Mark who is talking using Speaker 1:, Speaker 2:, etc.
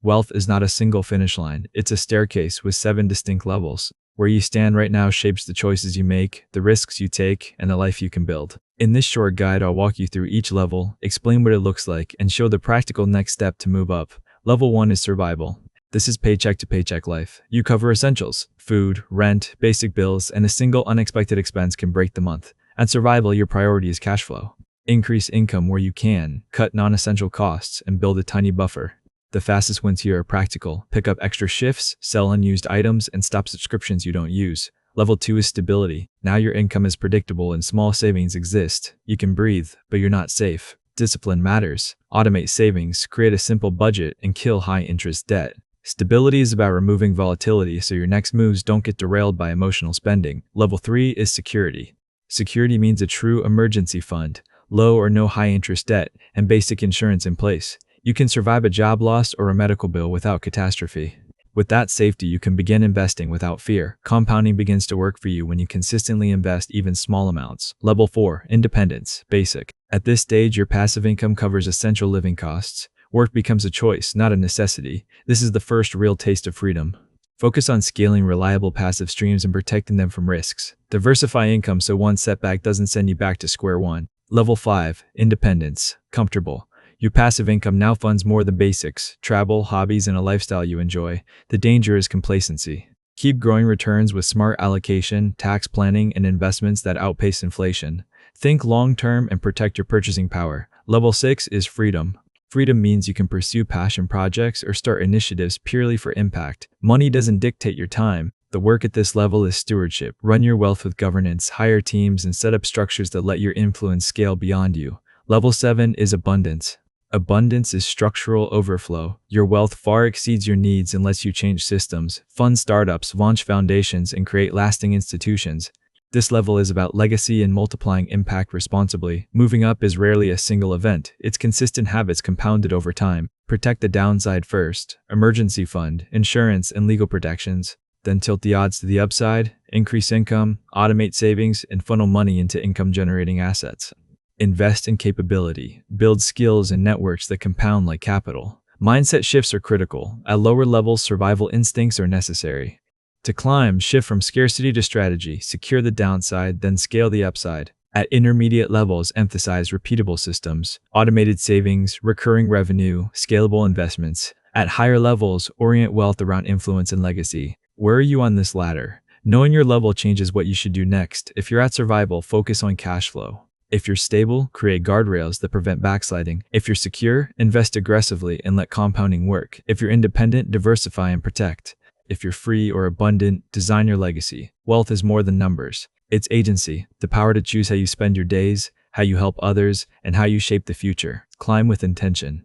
Speaker 1: Wealth is not a single finish line, it's a staircase with 7 distinct levels. Where you stand right now shapes the choices you make, the risks you take, and the life you can build. In this short guide, I'll walk you through each level, explain what it looks like, and show the practical next step to move up. Level 1 is survival. This is paycheck to paycheck life. You cover essentials, food, rent, basic bills, and a single unexpected expense can break the month. At survival, your priority is cash flow. Increase income where you can, cut non-essential costs, and build a tiny buffer. The fastest wins here are practical. Pick up extra shifts, sell unused items, and stop subscriptions you don't use. Level 2 is stability. Now your income is predictable and small savings exist. You can breathe, but you're not safe. Discipline matters. Automate savings, create a simple budget, and kill high-interest debt. Stability is about removing volatility so your next moves don't get derailed by emotional spending. Level 3 is security. Security means a true emergency fund, low or no high-interest debt, and basic insurance in place. You can survive a job loss or a medical bill without catastrophe. With that safety, you can begin investing without fear. Compounding begins to work for you when you consistently invest even small amounts. Level 4, independence, basic. At this stage, your passive income covers essential living costs. Work becomes a choice, not a necessity. This is the first real taste of freedom. Focus on scaling reliable passive streams and protecting them from risks. Diversify income so one setback doesn't send you back to square one. Level 5, independence, comfortable. Your passive income now funds more than basics, travel, hobbies, and a lifestyle you enjoy. The danger is complacency. Keep growing returns with smart allocation, tax planning, and investments that outpace inflation. Think long-term and protect your purchasing power. Level 6 is freedom. Freedom means you can pursue passion projects or start initiatives purely for impact. Money doesn't dictate your time. The work at this level is stewardship. Run your wealth with governance, hire teams, and set up structures that let your influence scale beyond you. Level 7 is abundance. Abundance is structural overflow. Your wealth far exceeds your needs and lets you change systems, fund startups, launch foundations, and create lasting institutions. This level is about legacy and multiplying impact responsibly. Moving up is rarely a single event. It's consistent habits compounded over time. Protect the downside first. Emergency fund, insurance, and legal protections. Then tilt the odds to the upside. Increase income, automate savings, and funnel money into income-generating assets. Invest in capability. Build skills and networks that compound like capital. Mindset shifts are critical. At lower levels, survival instincts are necessary. To climb, shift from scarcity to strategy, secure the downside, then scale the upside. At intermediate levels, emphasize repeatable systems, automated savings, recurring revenue, scalable investments. At higher levels, orient wealth around influence and legacy. Where are you on this ladder? Knowing your level changes what you should do next. If you're at survival, focus on cash flow. If you're stable, create guardrails that prevent backsliding. If you're secure, invest aggressively and let compounding work. If you're independent, diversify and protect. If you're free or abundant, design your legacy. Wealth is more than numbers. It's agency, the power to choose how you spend your days, how you help others, and how you shape the future. Climb with intention.